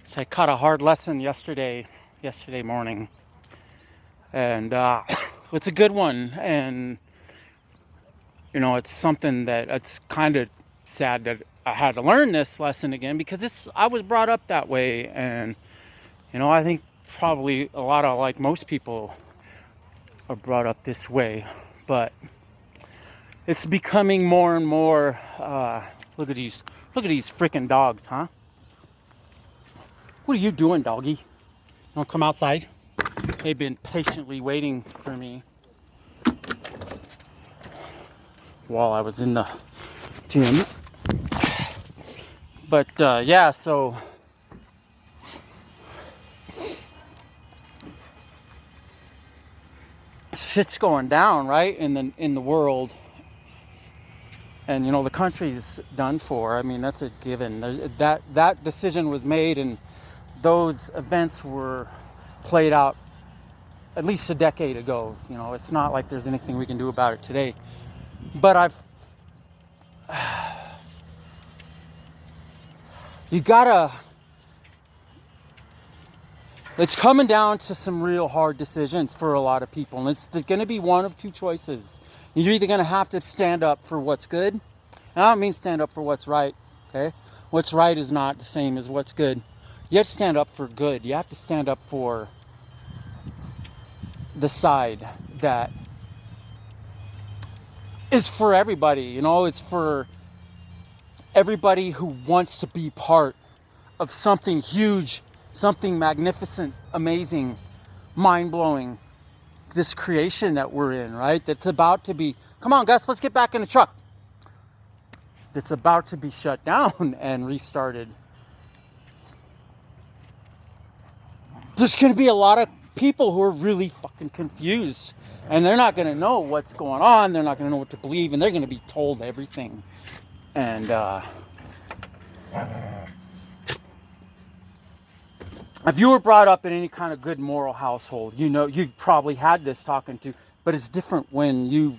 So I caught a hard lesson yesterday morning, and it's a good one. And it's something that it's kind of sad that I had to learn this lesson again because I was brought up that way, and I think probably a lot of like most people are brought up this way, but it's becoming more and more. Look at these freaking dogs, huh? What are you doing, doggy? You want to come outside? They've been patiently waiting for me while I was in the gym. But yeah, so shit's going down, right, in the world. And the country's done for. I mean, that's a given. That decision was made, and those events were played out at least a decade ago. It's not like there's anything we can do about it today. But it's coming down to some real hard decisions for a lot of people. And it's going to be one of two choices. You're either going to have to stand up for what's good. And I don't mean stand up for what's right, okay? What's right is not the same as what's good. You have to stand up for good. You have to stand up for the side that is for everybody. It's for everybody who wants to be part of something huge, something magnificent, amazing, mind-blowing. This creation that we're in, right? That's about to be, come on, Gus, let's get back in the truck. That's about to be shut down and restarted. There's going to be a lot of people who are really fucking confused, and they're not going to know what's going on. They're not going to know what to believe, and they're going to be told everything. And if you were brought up in any kind of good moral household, you've probably had this talking to, but it's different when you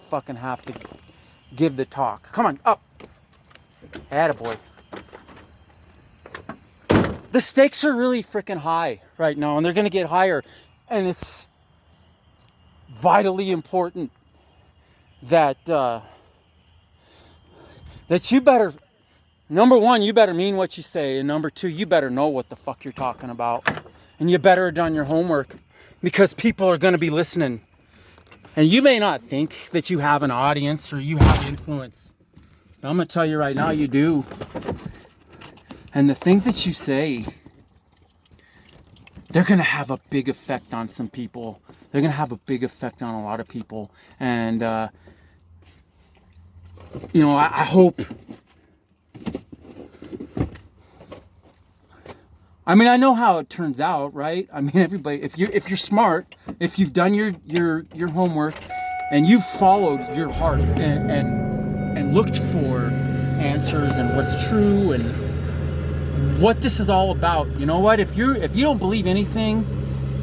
fucking have to give the talk. Come on, up. Attaboy. The stakes are really freaking high right now, and they're going to get higher. And it's vitally important that you better, number one, you better mean what you say. And number two, you better know what the fuck you're talking about. And you better have done your homework, because people are going to be listening. And you may not think that you have an audience or you have influence. But I'm going to tell you right now, you do. And the things that you say, they're going to have a big effect on some people. They're going to have a big effect on a lot of people. And, I hope. I mean, I know how it turns out, right? I mean, everybody, if you're smart, if you've done your homework and you've followed your heart and looked for answers and what's true and what this is all about, you know what? If you don't believe anything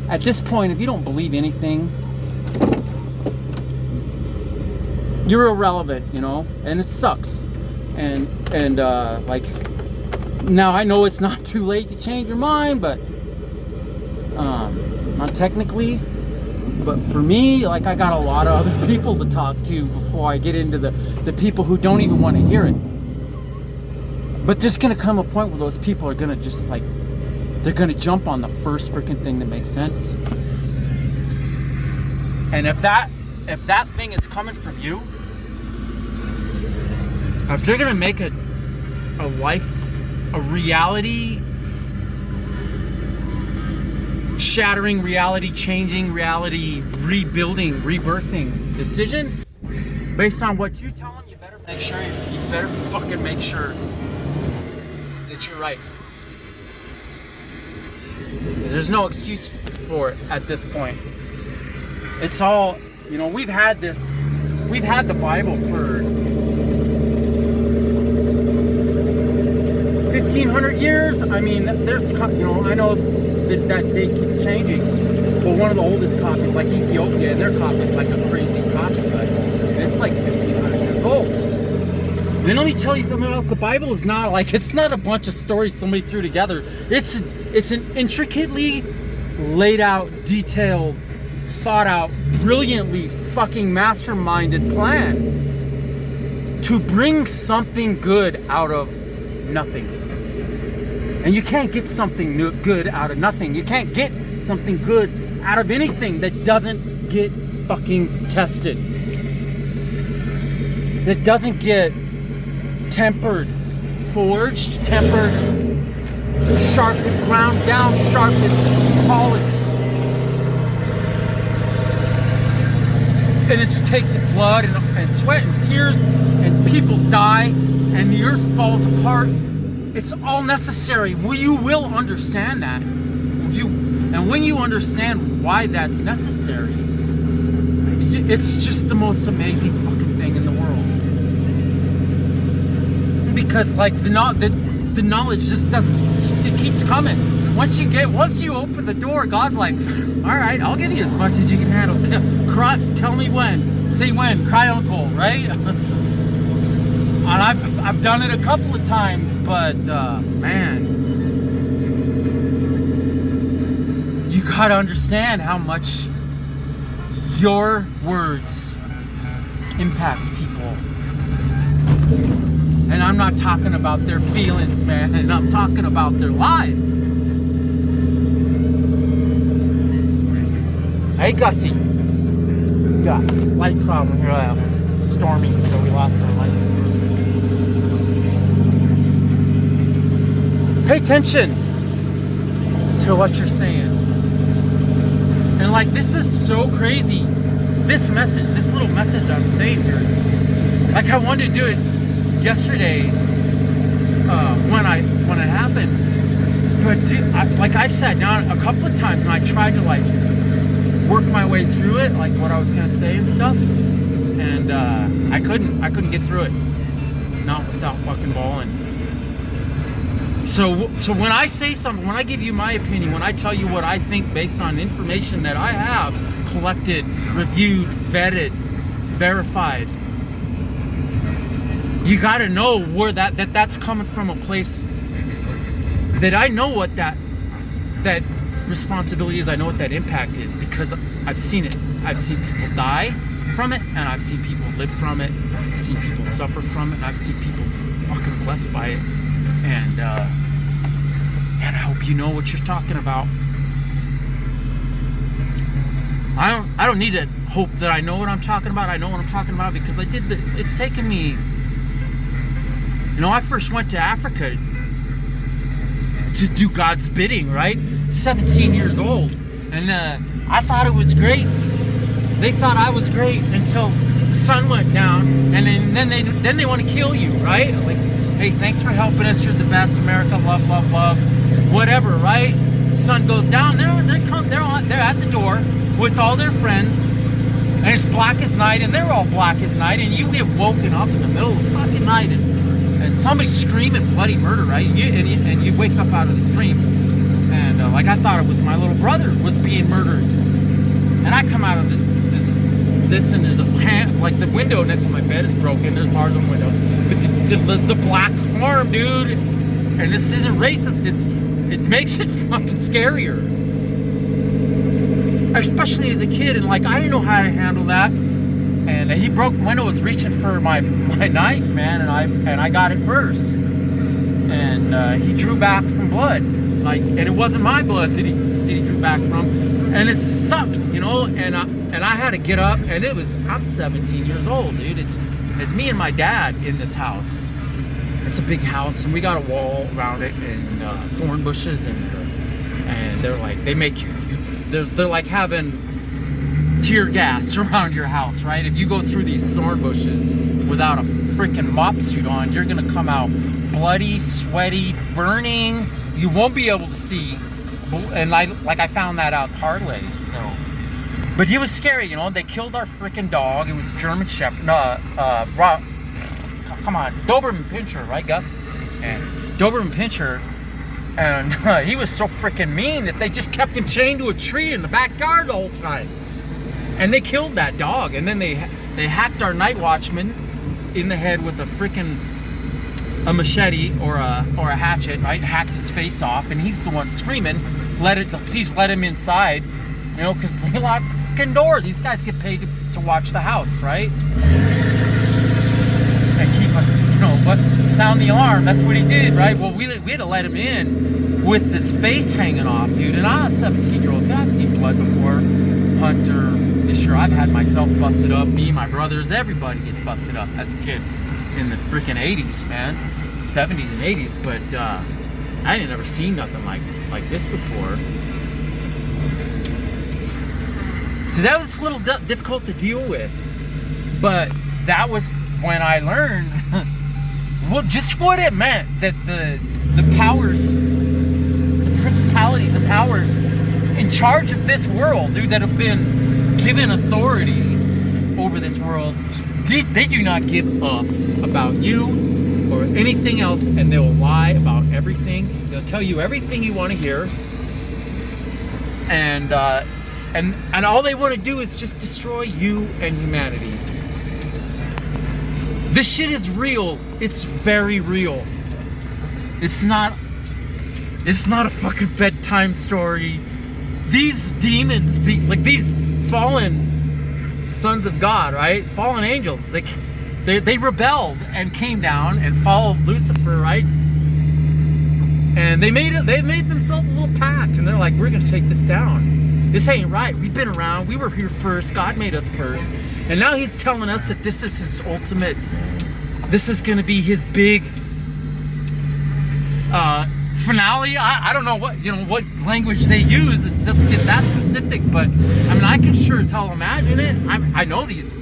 at this point, if you don't believe anything, you're irrelevant, and it sucks. And now I know it's not too late to change your mind, but not technically. But for me, I got a lot of other people to talk to before I get into the people who don't even want to hear it. But there's going to come a point where those people are going to just they're going to jump on the first freaking thing that makes sense. And if that thing is coming from you, if you're going to make a life, a reality shattering, reality changing, reality rebuilding, rebirthing decision based on what you tell them, you better fucking make sure that you're right. There's no excuse for it at this point. It's all, we've had the Bible for 1,500 years. I mean, there's, I know that date keeps changing. But one of the oldest copies, like Ethiopia, their copy is like a crazy copy, but it's like 1,500 years old. Then let me tell you something else. The Bible is not like, it's not a bunch of stories somebody threw together. It's an intricately laid out, detailed, thought out, brilliantly fucking masterminded plan to bring something good out of nothing. And you can't get something good out of nothing. You can't get something good out of anything that doesn't get fucking tested. That doesn't get tempered, forged, tempered, sharpened, ground down, sharpened, polished. And it takes blood and sweat and tears, and people die, and the earth falls apart. It's all necessary. Well, you will understand that. And when you understand why that's necessary, it's just the most amazing fucking thing in the world. Because like the knowledge just doesn't, it keeps coming. Once you open the door, God's like, all right, I'll give you as much as you can handle. Tell me when. Say when. Cry uncle, right? And I've done it a couple of times, but man, you gotta understand how much your words impact people. And I'm not talking about their feelings, man, and I'm talking about their lives. Hey, Gussie. We got light problem here. Stormy, so we lost our lights. Pay attention to what you're saying. And like, this is so crazy. This little message I'm saying here is, like, I wanted to do it yesterday when it happened. But dude, I sat down a couple of times and I tried to like work my way through it, like what I was gonna say and stuff. And I couldn't get through it. Not without fucking bawling. So when I say something, when I give you my opinion, when I tell you what I think based on information that I have collected, reviewed, vetted, verified, you got to know where that's coming from, a place that I know what that responsibility is. I know what that impact is because I've seen it. I've seen people die from it, and I've seen people live from it. I've seen people suffer from it, and I've seen people just fucking blessed by it. And I hope you know what you're talking about. I don't need to hope that I know what I'm talking about. I know what I'm talking about because it's taken me. You know, I first went to Africa to do God's bidding, right? 17 years old, and I thought it was great. They thought I was great until the sun went down, and then they want to kill you, right? Like, hey, thanks for helping us. You're the best. America, love, love, love. Whatever, right? Sun goes down. They're at the door with all their friends, and it's black as night, and they're all black as night, and you get woken up in the middle of the fucking night, and somebody's screaming bloody murder, right? And you wake up out of the dream, and like I thought it was my little brother was being murdered, and I come out of this, and there's a pan, like the window next to my bed is broken. There's bars on the window, but the black arm, dude, and this isn't racist. It makes it fucking scarier, especially as a kid, and like I didn't know how to handle that. And he broke the window, was reaching for my knife, man, and I got it first. And he drew back some blood, like, and it wasn't my blood that he drew back from, and it sucked, you know. And I had to get up, and I'm 17 years old, dude. It's me and my dad in this house. It's a big house, and we got a wall around it, and thorn bushes, and they're like, they make you. They're like having tear gas around your house, right? If you go through these thorn bushes without a freaking mop suit on, you're gonna come out bloody, sweaty, burning. You won't be able to see. And I found that out the hard way. So, but it was scary, you know. They killed our freaking dog. It was German Shepherd. Come on, Doberman Pinscher, right, Gus? And Doberman Pinscher. And he was so freaking mean that they just kept him chained to a tree in the backyard the whole time. And they killed that dog. And then they hacked our night watchman in the head with a freaking a machete or a hatchet, right? Hacked his face off, and he's the one screaming, please let him inside, you know, because they lock the fucking door. These guys get paid to watch the house, right? And keep us, you know, but sound the alarm. That's what he did, right? Well, we had to let him in with his face hanging off, dude. And I'm a 17-year-old kid. I've seen blood before. Hunter, this year I've had myself busted up. Me, my brothers, everybody gets busted up as a kid in the freaking 80s, man. 70s and 80s. But I ain't never seen nothing like this before. So that was a little difficult to deal with. But that was when I learned well, just what it meant, that the powers, the principalities and powers in charge of this world, dude, that have been given authority over this world, they do not give up about you or anything else, and they'll lie about everything. They'll tell you everything you want to hear, and all they want to do is just destroy you and humanity. This shit is real. It's very real. It's not a fucking bedtime story. These demons, these fallen sons of God, right? Fallen angels, they rebelled and came down and followed Lucifer, right? And they made themselves a little pact, and they're like, we're gonna take this down. This ain't right. We've been around. We were here first. God made us first. And now he's telling us that this is his ultimate, this is going to be his big finale. I don't know what language they use. It doesn't get that specific, but I mean, I can sure as hell imagine it. I know these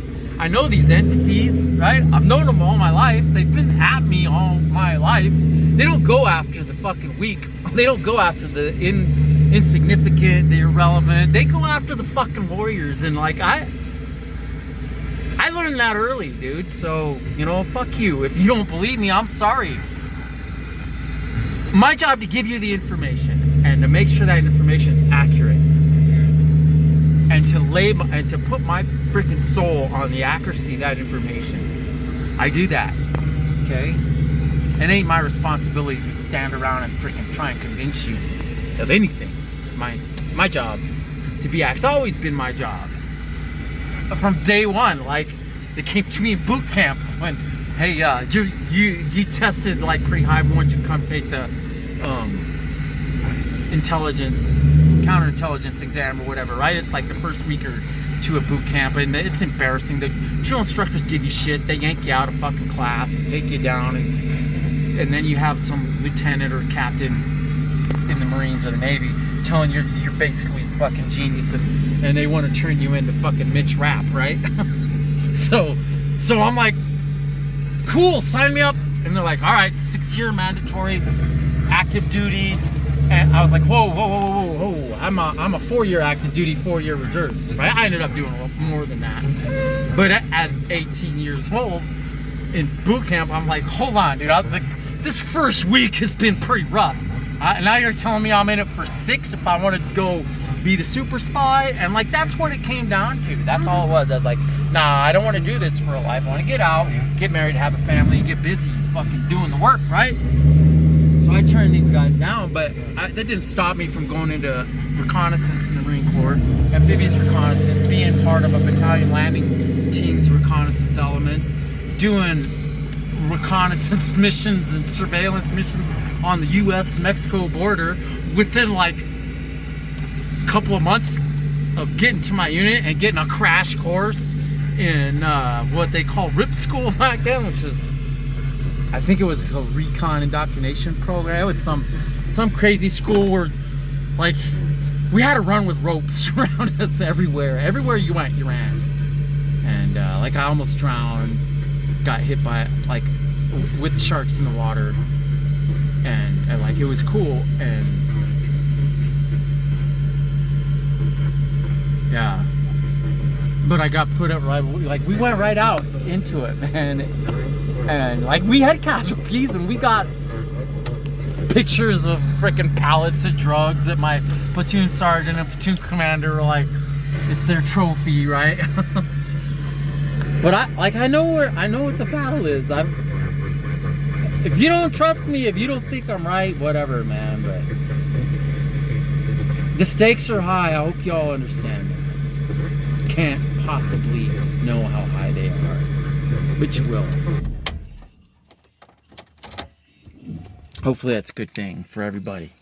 entities, right? I've known them all my life. They've been at me all my life. They don't go after the fucking weak. They don't go after the insignificant, the irrelevant. They go after the fucking warriors. And like I learned that early, dude. So, you know, fuck you. If you don't believe me, I'm sorry. My job to give you the information and to make sure that information is accurate, and to put my freaking soul on the accuracy of that information. I do that. Okay? It ain't my responsibility to stand around and freaking try and convince you of anything. It's my job to be. It's always been my job from day one. Like, they came to me in boot camp when, hey, you tested like pretty high. We want you to come take the counterintelligence exam or whatever, right? It's like the first week or two of boot camp, and it's embarrassing. The drill instructors give you shit. They yank you out of fucking class and take you down, and then you have some lieutenant or captain in the Marines or the Navy telling you're basically fucking genius, and they want to turn you into fucking Mitch Rapp, right? so I'm like, cool, sign me up. And they're like, all right, 6-year mandatory active duty. And I was like, whoa. I'm a 4-year active duty, 4-year reserves. Right? I ended up doing a lot more than that. But at 18 years old, in boot camp, I'm like, hold on, dude. This first week has been pretty rough. And now you're telling me I'm in it for 6 if I want to go be the super spy? And like, that's what it came down to. That's all it was. I was like, nah, I don't want to do this for a life. I want to get out, get married, have a family, and get busy fucking doing the work, right? So I turned these guys down, but that didn't stop me from going into reconnaissance in the Marine Corps, amphibious reconnaissance, being part of a battalion landing team's reconnaissance elements, doing reconnaissance missions and surveillance missions on the U.S.-Mexico border within like a couple of months of getting to my unit and getting a crash course in what they call RIP school back then, which is, I think it was a recon indoctrination program. It was some crazy school where, like, we had to run with ropes around us everywhere. Everywhere you went, you ran. And like, I almost drowned, got hit by, like, with sharks in the water, and like, it was cool. And yeah, but I got put up right, like, we went right out into it, man. And like, we had casualties, and we got pictures of freaking pallets of drugs that my platoon sergeant and platoon commander were like, it's their trophy, right? But I know what the battle is. If you don't trust me, if you don't think I'm right, whatever, man. But the stakes are high. I hope y'all understand that. Can't possibly know how high they are, but you will. Hopefully that's a good thing for everybody.